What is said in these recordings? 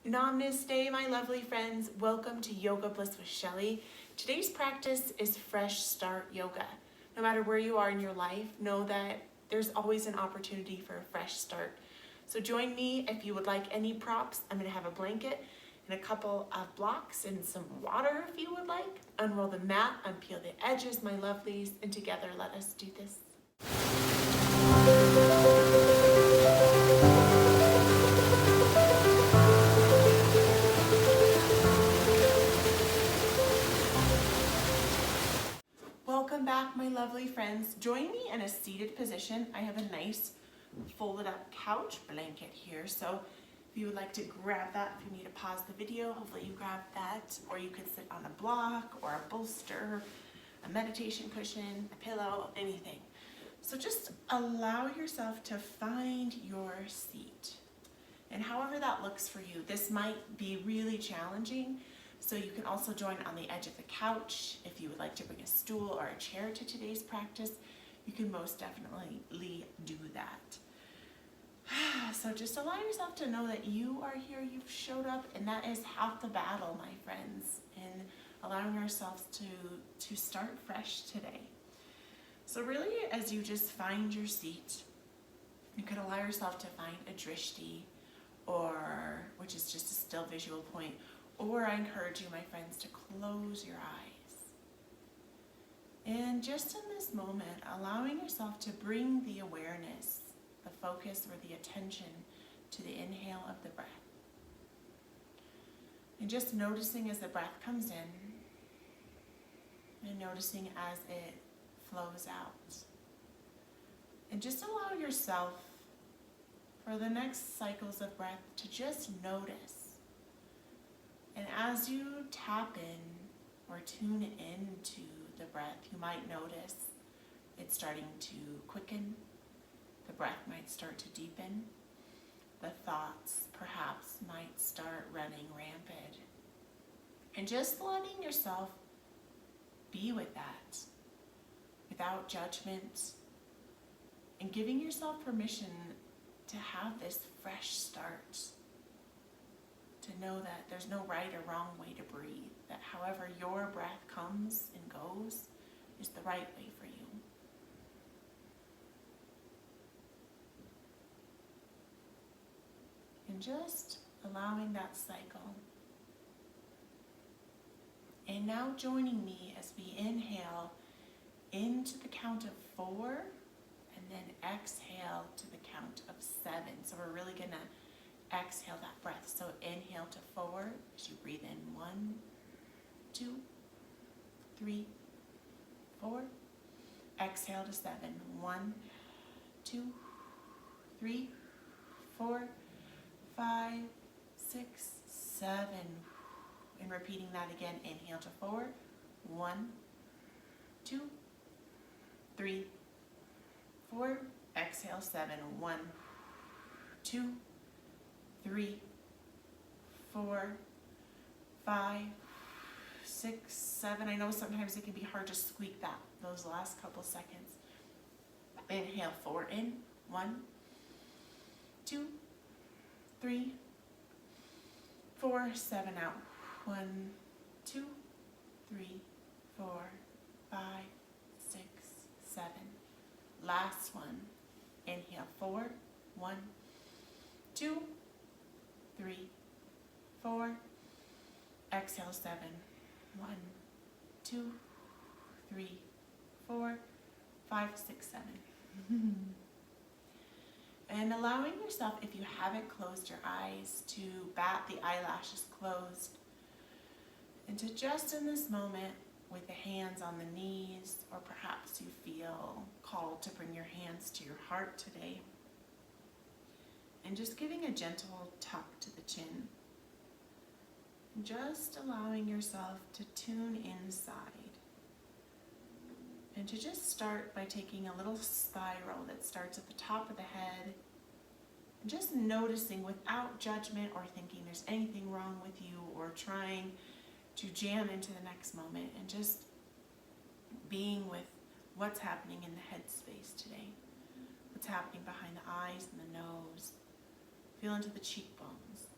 Namaste, my lovely friends. Welcome to Yoga Bliss with Shelly. Today's practice is Fresh Start Yoga. No matter where you are in your life, know that there's always an opportunity for a fresh start. So join me if you would like any props. I'm going to have a blanket and a couple of blocks and some water if you would like. Unroll the mat, unpeel the edges, my lovelies, and together let us do this. Welcome back, my lovely friends. Join me in a seated position. I have a nice folded up couch blanket here. So if you would like to grab that, if you need to pause the video, hopefully you grab that, or you could sit on a block or a bolster, a meditation cushion, a pillow, anything. So just allow yourself to find your seat. And however that looks for you, this might be really challenging. So you can also join on the edge of the couch. If you would like to bring a stool or a chair to today's practice, you can most definitely do that. So just allow yourself to know that you are here, you've showed up, and that is half the battle, my friends, in allowing ourselves to start fresh today. So really, as you just find your seat, you can allow yourself to find a drishti, or which is just a still visual point, or I encourage you, my friends, to close your eyes. And just in this moment, allowing yourself to bring the awareness, the focus, or the attention to the inhale of the breath. And just noticing as the breath comes in, and noticing as it flows out. And just allow yourself for the next cycles of breath to just notice. And as you tap in or tune into the breath, you might notice it's starting to quicken. The breath might start to deepen. The thoughts perhaps might start running rampant. And just letting yourself be with that without judgment, and giving yourself permission to have this fresh start. To know that there's no right or wrong way to breathe, that however your breath comes and goes is the right way for you. And just allowing that cycle. And now joining me as we inhale into the count of 4 and then exhale to the count of 7. So we're really gonna exhale that breath. So inhale to 4 as you breathe in 1, 2, 3, 4. Exhale to 7. 1, 2, 3, 4, 5, 6, 7. And repeating that again. Inhale to 4. 1, 2, 3, 4. Exhale 7. 1, 2, 3, 4, 5, 6, 7. I know sometimes it can be hard to squeak those last couple seconds. Inhale 4 in. 1, 2, 3, 4, 7 out. 1, 2, 3, 4, 5, 6, 7. Last one. Inhale 4. 1, 2, 3, 4. Exhale 7. 1, 2, 3, 4, 5, 6, 7. And allowing yourself, if you haven't closed your eyes, to bat the eyelashes closed. And to just in this moment, with the hands on the knees, or perhaps you feel called to bring your hands to your heart today. And just giving a gentle tuck to the chin. And just allowing yourself to tune inside. And to just start by taking a little spiral that starts at the top of the head. And just noticing without judgment or thinking there's anything wrong with you or trying to jam into the next moment. And just being with what's happening in the head space today. What's happening behind the eyes and the nose. Feel into the cheekbones.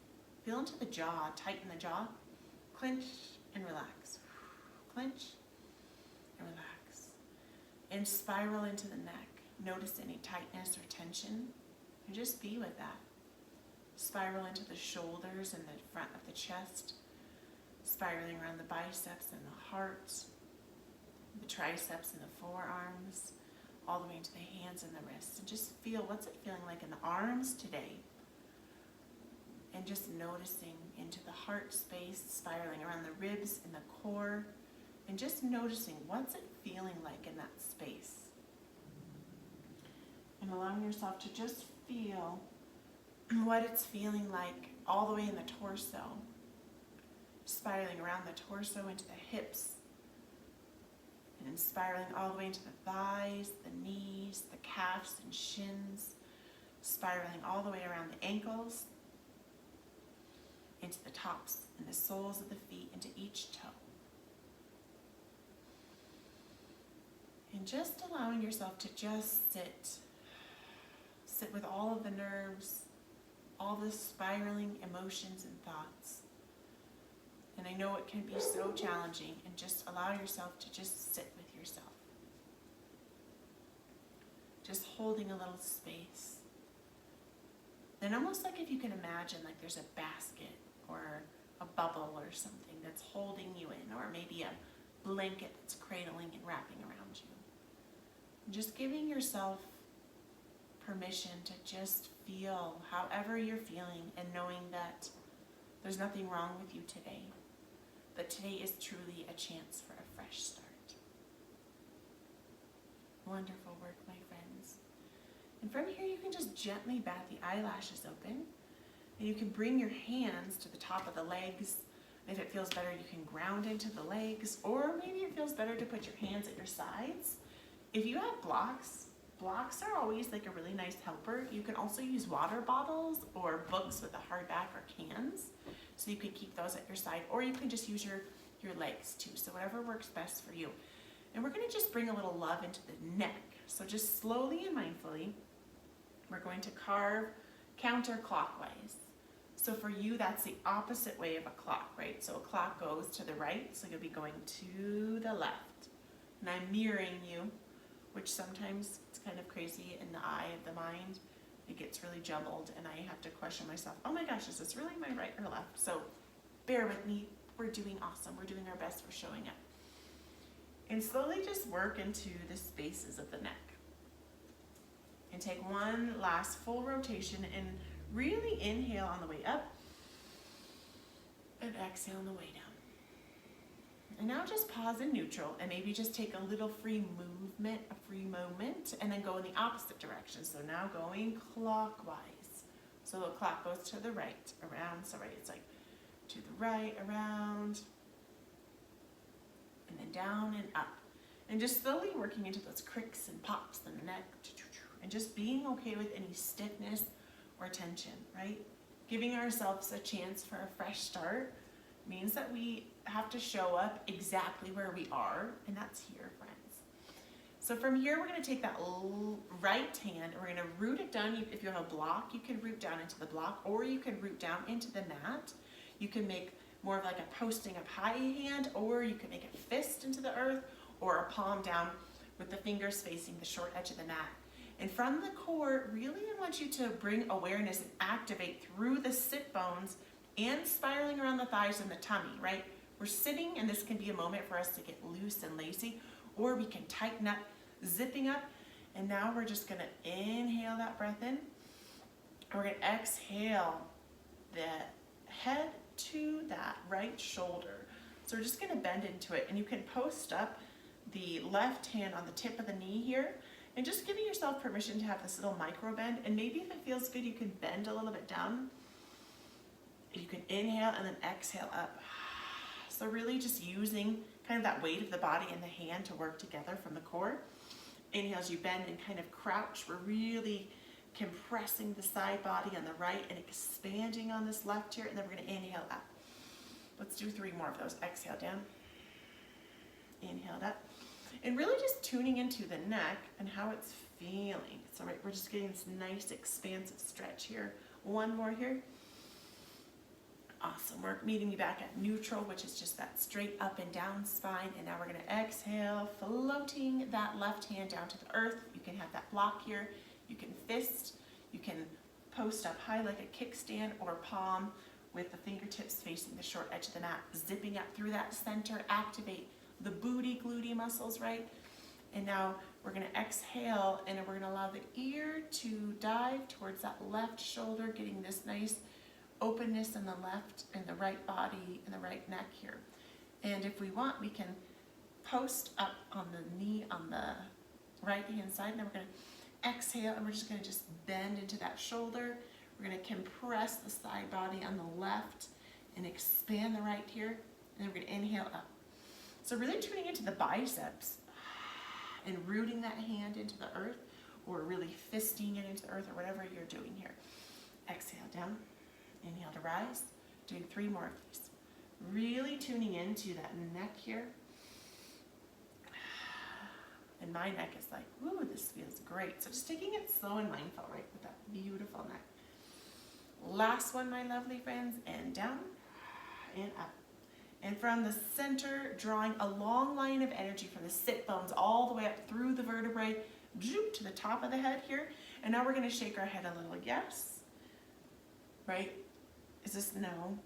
Feel into the jaw, tighten the jaw, clench and relax. Clench and relax. And spiral into the neck. Notice any tightness or tension, and just be with that. Spiral into the shoulders and the front of the chest, spiraling around the biceps and the heart, the triceps and the forearms, all the way into the hands and the wrists. And just feel, what's it feeling like in the arms today? And just noticing into the heart space, spiraling around the ribs and the core, and just noticing, what's it feeling like in that space? And allowing yourself to just feel what it's feeling like all the way in the torso, spiraling around the torso into the hips, and spiraling all the way into the thighs, the knees, the calves and shins, spiraling all the way around the ankles, into the tops and the soles of the feet, into each toe. And just allowing yourself to just sit with all of the nerves, all the spiraling emotions and thoughts. And I know it can be so challenging, and just allow yourself to just sit with yourself. Just holding a little space. And almost like if you can imagine, like there's a basket or a bubble or something that's holding you in, or maybe a blanket that's cradling and wrapping around you. And just giving yourself permission to just feel however you're feeling, and knowing that there's nothing wrong with you today. That today is truly a chance for a fresh start. Wonderful work, my friends. And from here, you can just gently bat the eyelashes open, and you can bring your hands to the top of the legs. If it feels better, you can ground into the legs, or maybe it feels better to put your hands at your sides. If you have blocks are always like a really nice helper. You can also use water bottles or books with a hardback or cans. So you could keep those at your side, or you can just use your legs too. So whatever works best for you. And we're gonna just bring a little love into the neck. So just slowly and mindfully, we're going to carve counterclockwise. So for you, that's the opposite way of a clock, right? So a clock goes to the right, so you'll be going to the left. And I'm mirroring you, which sometimes it's kind of crazy in the eye of the mind. It gets really jumbled, and I have to question myself, oh my gosh, is this really my right or left? So bear with me, we're doing awesome. We're doing our best, we're showing up. And slowly just work into the spaces of the neck. And take one last full rotation, and really inhale on the way up, and exhale on the way down. And now just pause in neutral, and maybe just take a little free movement, a free moment, and then go in the opposite direction. So now going clockwise. So the clock goes to the right, around, so right, it's like to the right, around, and then down and up. And just slowly working into those cricks and pops in the neck, and just being okay with any stiffness or tension, right? Giving ourselves a chance for a fresh start means that we have to show up exactly where we are, and that's here, friends. So from here, we're gonna take that right hand, and we're gonna root it down. If you have a block, you can root down into the block, or you can root down into the mat. You can make more of like a posting up high hand, or you can make a fist into the earth, or a palm down with the fingers facing the short edge of the mat. And from the core, really I want you to bring awareness and activate through the sit bones and spiraling around the thighs and the tummy, right? We're sitting, and this can be a moment for us to get loose and lacy, or we can tighten up, zipping up. And now we're just gonna inhale that breath in. We're gonna exhale the head to that right shoulder. So we're just gonna bend into it, and you can post up the left hand on the tip of the knee here, and just giving yourself permission to have this little micro bend. And maybe if it feels good, you can bend a little bit down. You can inhale and then exhale up. So really just using kind of that weight of the body and the hand to work together from the core. Inhale as you bend and kind of crouch. We're really compressing the side body on the right and expanding on this left here, and then we're gonna inhale up. Let's do 3 more of those. Exhale down, inhale up. And really just tuning into the neck and how it's feeling. So right, we're just getting this nice expansive stretch here. 1 more here. Awesome work. Meeting me back at neutral, which is just that straight up and down spine. And now we're going to exhale, floating that left hand down to the earth. You can have that block here. You can fist. You can post up high like a kickstand, or palm with the fingertips facing the short edge of the mat, zipping up through that center. Activate the booty glute muscles, right? And now we're going to exhale, and we're going to allow the ear to dive towards that left shoulder, getting this nice openness in the left and the right body and the right neck here. And if we want, we can post up on the knee on the right hand side. Now we're going to exhale, and we're just going to bend into that shoulder. We're going to compress the side body on the left and expand the right here. And then we're going to inhale up. So really tuning into the biceps and rooting that hand into the earth, or really fisting it into the earth, or whatever you're doing here. Exhale down, inhale to rise. Doing 3 more of these. Really tuning into that neck here. And my neck is like, ooh, this feels great. So just taking it slow and mindful, right, with that beautiful neck. Last one, my lovely friends, and down and up. And from the center, drawing a long line of energy from the sit bones all the way up through the vertebrae, to the top of the head here. And now we're going to shake our head a little. Yes? Right? Is this no?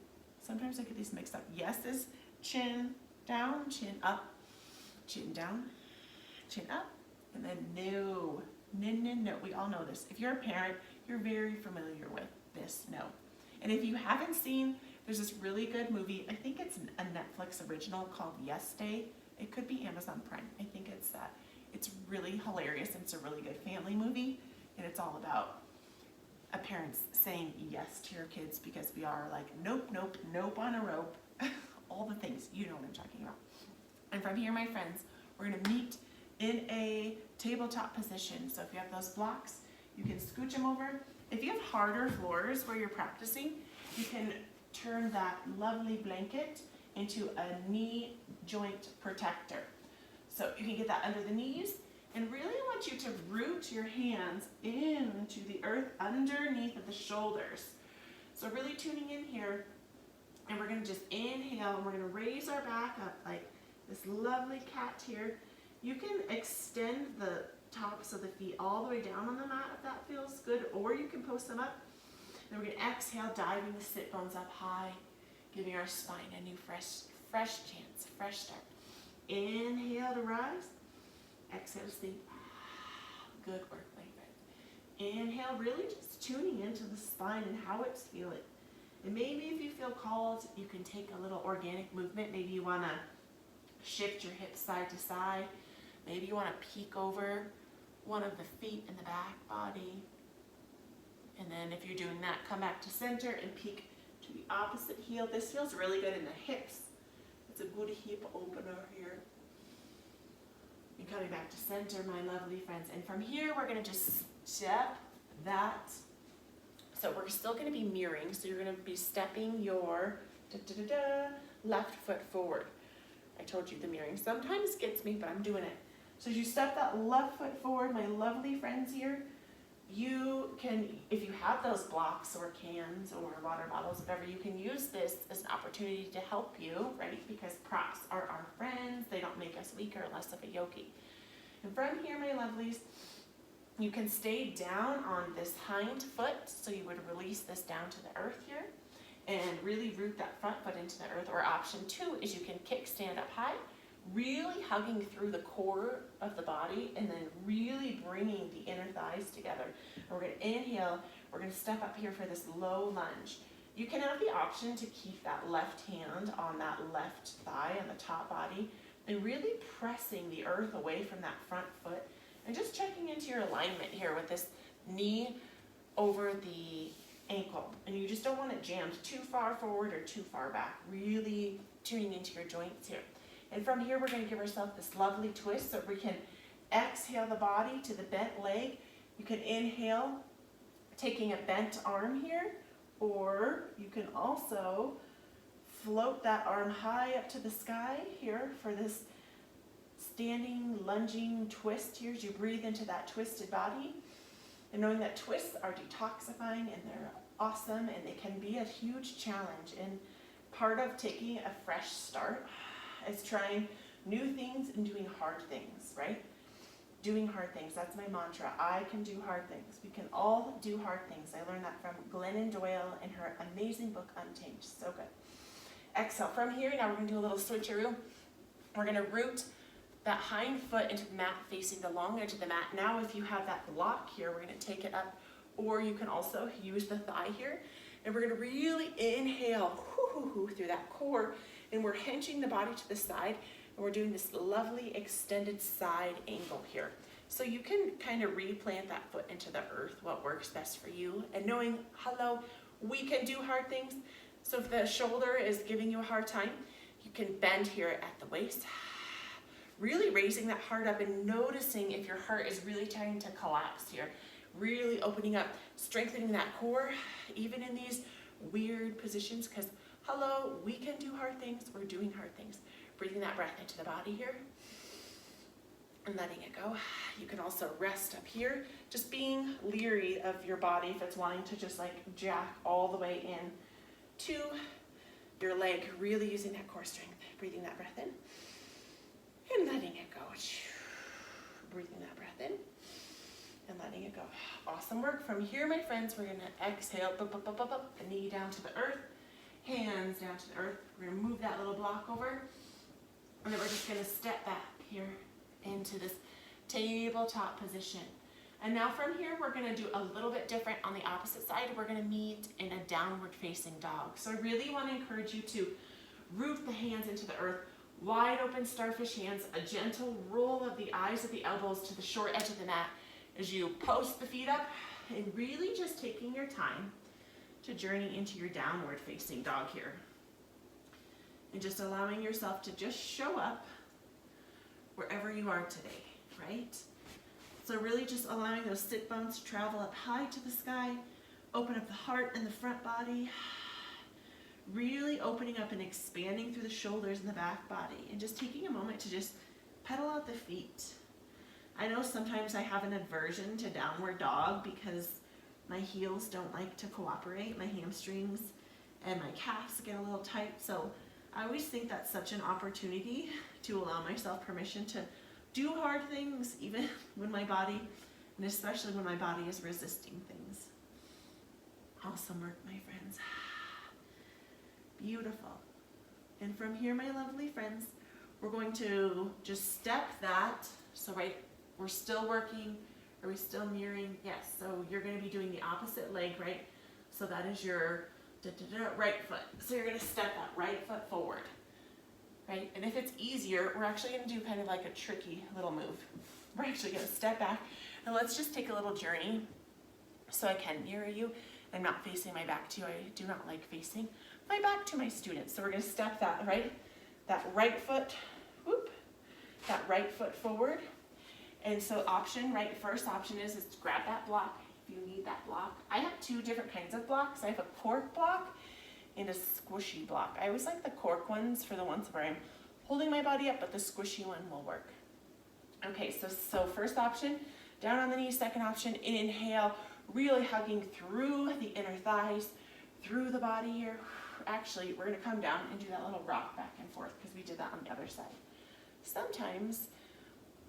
Sometimes I get these mixed up. Yes is chin down, chin up, chin down, chin up, and then no. No, no, no. We all know this. If you're a parent, you're very familiar with this no. And if you haven't seen, there's this really good movie, I think it's a Netflix original called Yes Day. It could be Amazon Prime. I think it's that. It's really hilarious, and it's a really good family movie, and it's all about a parents saying yes to your kids, because we are like, nope, nope, nope on a rope. All the things, you know what I'm talking about. And from here, my friends, we're going to meet in a tabletop position. So if you have those blocks, you can scooch them over. If you have harder floors where you're practicing, you can turn that lovely blanket into a knee joint protector. So you can get that under the knees, and really I want you to root your hands into the earth underneath of the shoulders. So really tuning in here, and we're going to just inhale, and we're going to raise our back up like this lovely cat here. You can extend the tops of the feet all the way down on the mat if that feels good, or you can post them up. Then we're going to exhale, diving the sit bones up high, giving our spine a new fresh chance, fresh start. Inhale to rise. Exhale to sleep. Good work, my friend. Inhale, really just tuning into the spine and how it's feeling. And maybe if you feel called, you can take a little organic movement. Maybe you want to shift your hips side to side. Maybe you want to peek over one of the feet in the back body. And then if you're doing that, come back to center and peek to the opposite heel. This feels really good in the hips. It's a good hip opener here. And coming back to center, my lovely friends. And from here, we're going to just step that. So we're still going to be mirroring. So you're going to be stepping your left foot forward. I told you the mirroring sometimes gets me, but I'm doing it. So as you step that left foot forward, my lovely friends here, you can, if you have those blocks or cans or water bottles, whatever, you can use this as an opportunity to help you, right? Because props are our friends. They don't make us weaker or less of a yogi. And from here, my lovelies, you can stay down on this hind foot. So you would release this down to the earth here and really root that front foot into the earth. Or option 2 is you can kickstand up high, really hugging through the core of the body, and then really bringing the inner thighs together. And we're going to inhale. We're going to step up here for this low lunge. You can have the option to keep that left hand on that left thigh on the top body and really pressing the earth away from that front foot and just checking into your alignment here with this knee over the ankle. And you just don't want it jammed too far forward or too far back. Really tuning into your joints here. And from here, we're going to give ourselves this lovely twist so we can exhale the body to the bent leg. You can inhale, taking a bent arm here, or you can also float that arm high up to the sky here for this standing, lunging twist here as you breathe into that twisted body. And knowing that twists are detoxifying and they're awesome, and they can be a huge challenge. And part of taking a fresh start is trying new things and doing hard things, right? Doing hard things, that's my mantra. I can do hard things. We can all do hard things. I learned that from Glennon Doyle in her amazing book, Untamed. So good. Exhale. From here, now we're going to do a little switcheroo. We're going to root that hind foot into the mat, facing the long edge of the mat. Now, if you have that block here, we're going to take it up, or you can also use the thigh here. And we're going to really inhale through that core, and we're hinging the body to the side, and we're doing this lovely extended side angle here. So you can kind of replant that foot into the earth, what works best for you, and knowing, hello, we can do hard things. So if the shoulder is giving you a hard time, you can bend here at the waist, really raising that heart up and noticing if your heart is really trying to collapse here. Really opening up, strengthening that core, even in these weird positions, because hello, we can do hard things, we're doing hard things. Breathing that breath into the body here and letting it go. You can also rest up here, just being leery of your body if it's wanting to just like jack all the way in to your leg, really using that core strength. Breathing that breath in and letting it go. Breathing that breath in and letting it go. Awesome work. From here, my friends, we're going to exhale, the knee down to the earth, hands down to the earth. We're going to move that little block over, and then we're just going to step back here into this tabletop position. And now from here, we're going to do a little bit different on the opposite side. We're going to meet in a downward facing dog. So I really want to encourage you to root the hands into the earth, wide open starfish hands, a gentle roll of the eyes of the elbows to the short edge of the mat as you post the feet up, and really just taking your time to journey into your downward facing dog here. And just allowing yourself to just show up wherever you are today, right? So really just allowing those sit bones to travel up high to the sky, open up the heart and the front body, really opening up and expanding through the shoulders and the back body, and just taking a moment to just pedal out the feet. I know sometimes I have an aversion to downward dog because my heels don't like to cooperate, my hamstrings and my calves get a little tight, so I always think that's such an opportunity to allow myself permission to do hard things, even when my body, and especially when my body is resisting things. Awesome work, my friends. Beautiful. And from here, my lovely friends, we're going to just step that. So right, we're still working. Are we still mirroring? Yes. So you're going to be doing the opposite leg, right? So that is your right foot. So you're going to step that right foot forward, right? And if it's easier, we're actually going to do kind of like a tricky little move. We're actually going to step back, and let's just take a little journey so I can mirror you. I'm not facing my back to you. I do not like facing my back to my students. So we're going to step that right foot, whoop, that right foot forward. And so first option is to grab that block if you need that block. I have two different kinds of blocks. I have a cork block and a squishy block. I always like the cork ones for the ones where I'm holding my body up, but the squishy one will work. Okay, so first option, down on the knees. Second option, inhale, really hugging through the inner thighs, through the body here. Actually, we're going to come down and do that little rock back and forth because we did that on the other side. Sometimes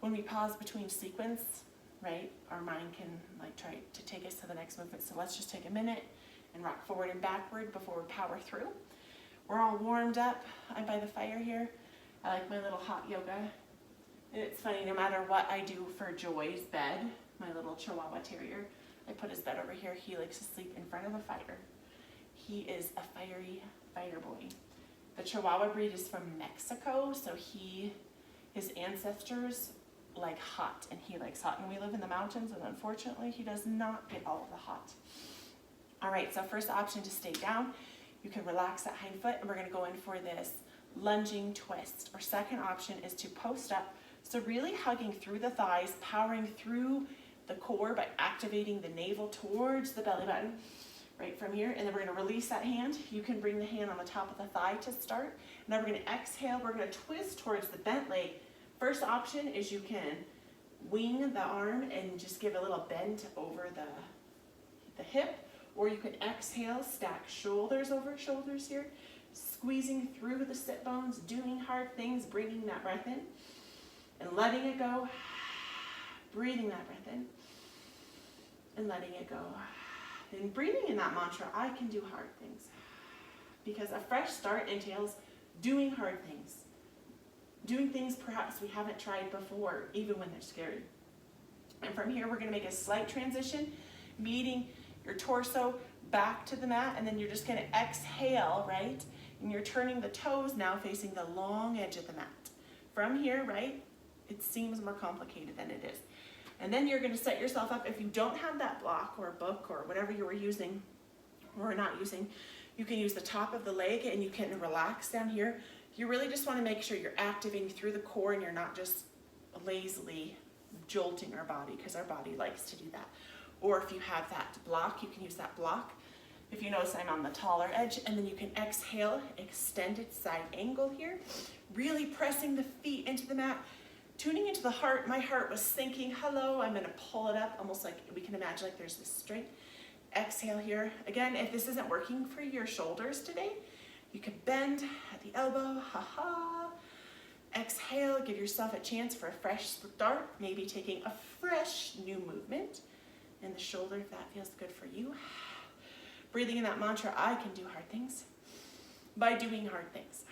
when we pause between sequence, right, our mind can like try to take us to the next movement. So let's just take a minute and rock forward and backward before we power through. We're all warmed up. I'm by the fire here. I like my little hot yoga. And it's funny, no matter what I do for Joy's bed, my little Chihuahua Terrier, I put his bed over here. He likes to sleep in front of the fire. He is a fiery fighter boy. The Chihuahua breed is from Mexico, so his ancestors like hot, and he likes hot. And we live in the mountains, and unfortunately, he does not get all of the hot. All right, so first option to stay down. You can relax that hind foot, and we're gonna go in for this lunging twist. Our second option is to post up. So really hugging through the thighs, powering through the core by activating the navel towards the belly button, right from here. And then we're gonna release that hand. You can bring the hand on the top of the thigh to start. And then we're gonna exhale, we're gonna twist towards the bent leg. First option is you can wing the arm and just give a little bend over the hip, or you can exhale, stack shoulders over shoulders here. squeezing through the sit bones, doing hard things, bringing that breath in and letting it go, breathing that breath in and letting it go. And breathing in that mantra, I can do hard things. Because a fresh start entails doing hard things. Doing things perhaps we haven't tried before, even when they're scary. And from here, we're going to make a slight transition, meeting your torso back to the mat, and then you're just going to exhale, right? And you're turning the toes now facing the long edge of the mat. From here, right, it seems more complicated than it is. And then you're going to set yourself up. If you don't have that block or book or whatever you were using or not using, you can use the top of the leg and you can relax down here. You really just want to make sure you're activating through the core and you're not just lazily jolting our body, because our body likes to do that. Or if you have that block, you can use that block. If you notice, I'm on the taller edge, and then you can exhale, extended side angle here, really pressing the feet into the mat, tuning into the heart. My heart was sinking. Hello, I'm going to pull it up, almost like we can imagine like there's this strength. Exhale here. Again, if this isn't working for your shoulders today, you can bend at the elbow. Ha-ha. Exhale, give yourself a chance for a fresh start, maybe taking a fresh new movement in the shoulder if that feels good for you. Breathing in that mantra, I can do hard things, by doing hard things.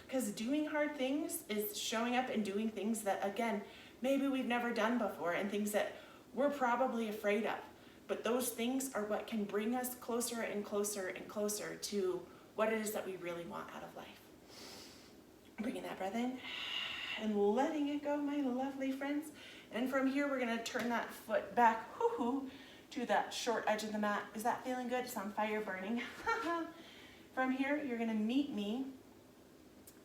Because doing hard things is showing up and doing things that, again, maybe we've never done before and things that we're probably afraid of. But those things are what can bring us closer and closer and closer to what it is that we really want out of life. Bringing that breath in and letting it go, my lovely friends. And from here, we're going to turn that foot back to that short edge of the mat. Is that feeling good? It's on fire burning. From here, you're going to meet me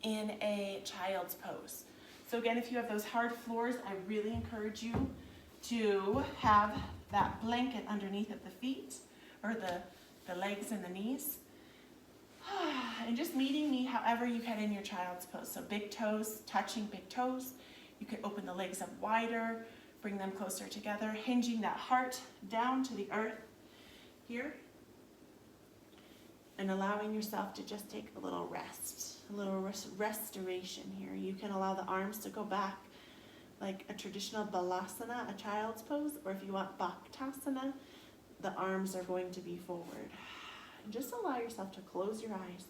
in a child's pose. So again, if you have those hard floors, I really encourage you to have that blanket underneath at the feet or the legs and the knees. And just meeting me however you can in your child's pose. So big toes, touching big toes. You can open the legs up wider, bring them closer together, hinging that heart down to the earth here. And allowing yourself to just take a little rest, a little restoration here. You can allow the arms to go back like a traditional balasana, a child's pose, or if you want bhaktasana, the arms are going to be forward. And just allow yourself to close your eyes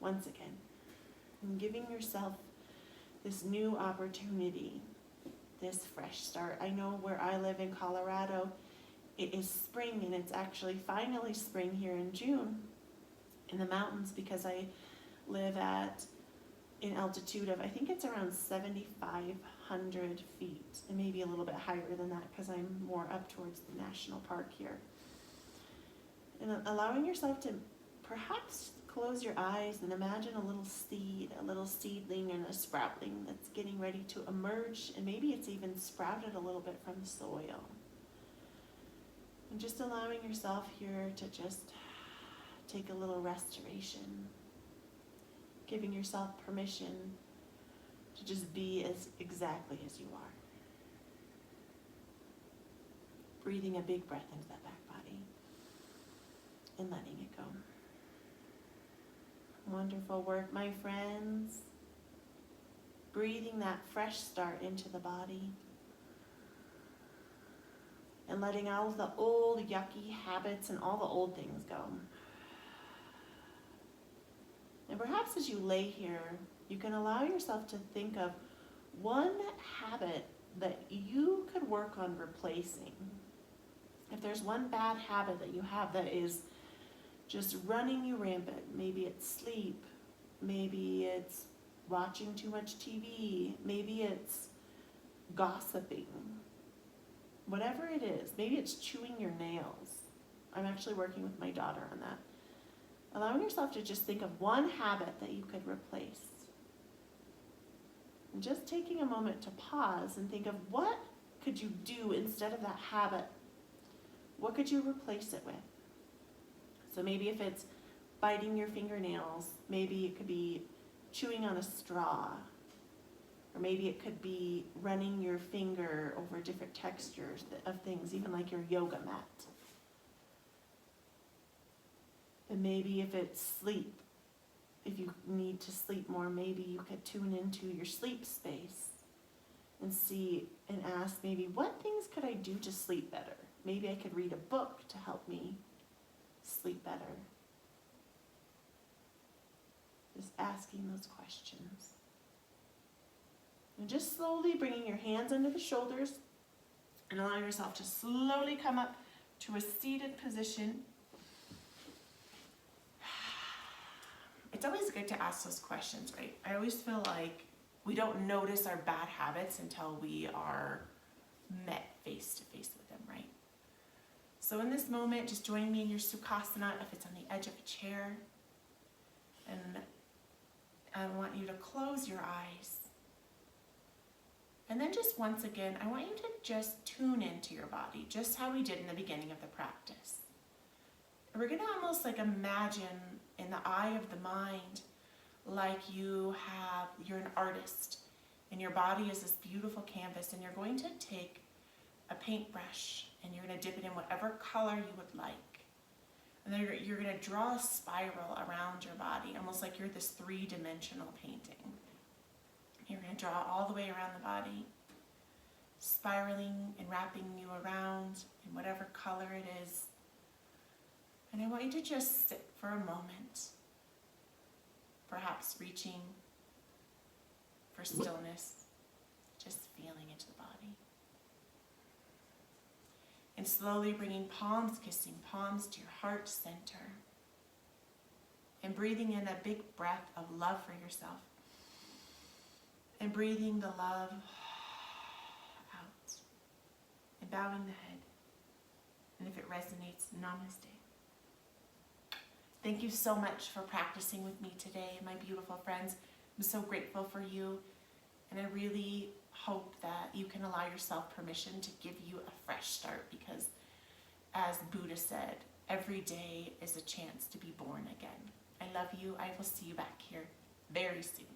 once again. And giving yourself this new opportunity, this fresh start. I know where I live in Colorado, it is spring, and it's actually finally spring here in June in the mountains, because I live in altitude of, I think it's around 7,500 feet, and maybe a little bit higher than that because I'm more up towards the national park here. And allowing yourself to perhaps close your eyes and imagine a little seed, a little seedling and a sproutling that's getting ready to emerge, and maybe it's even sprouted a little bit from the soil. And just allowing yourself here to just take a little restoration, giving yourself permission to just be exactly as you are. Breathing a big breath into that back body and letting it go. Wonderful work, my friends. Breathing that fresh start into the body and letting all the old yucky habits and all the old things go. And perhaps as you lay here, you can allow yourself to think of one habit that you could work on replacing. If there's one bad habit that you have that is just running you rampant, maybe it's sleep, maybe it's watching too much TV, maybe it's gossiping, whatever it is, maybe it's chewing your nails. I'm actually working with my daughter on that. Allowing yourself to just think of one habit that you could replace. And just taking a moment to pause and think of what could you do instead of that habit? What could you replace it with? So maybe if it's biting your fingernails, maybe it could be chewing on a straw. Or maybe it could be running your finger over different textures of things, even like your yoga mat. And maybe if it's sleep, if you need to sleep more, maybe you could tune into your sleep space and see and ask maybe, what things could I do to sleep better? Maybe I could read a book to help me sleep better. Just asking those questions. And just slowly bringing your hands under the shoulders and allowing yourself to slowly come up to a seated position. It's always good to ask those questions, right? I always feel like we don't notice our bad habits until we are met face to face with them, right? So in this moment, just join me in your Sukhasana if it's on the edge of a chair. And I want you to close your eyes. And then just once again, I want you to just tune into your body, just how we did in the beginning of the practice. And we're gonna almost like imagine in the eye of the mind, like you're an artist and your body is this beautiful canvas, and you're going to take a paintbrush and you're gonna dip it in whatever color you would like. And then you're gonna draw a spiral around your body, almost like you're this three-dimensional painting. You're going to draw all the way around the body, spiraling and wrapping you around in whatever color it is. And I want you to just sit for a moment, perhaps reaching for stillness, just feeling into the body. And slowly bringing palms, kissing palms to your heart center. And breathing in a big breath of love for yourself. And breathing the love out. And bowing the head. And if it resonates, namaste. Thank you so much for practicing with me today, my beautiful friends. I'm so grateful for you. And I really hope that you can allow yourself permission to give you a fresh start, because as Buddha said, every day is a chance to be born again. I love you. I will see you back here very soon.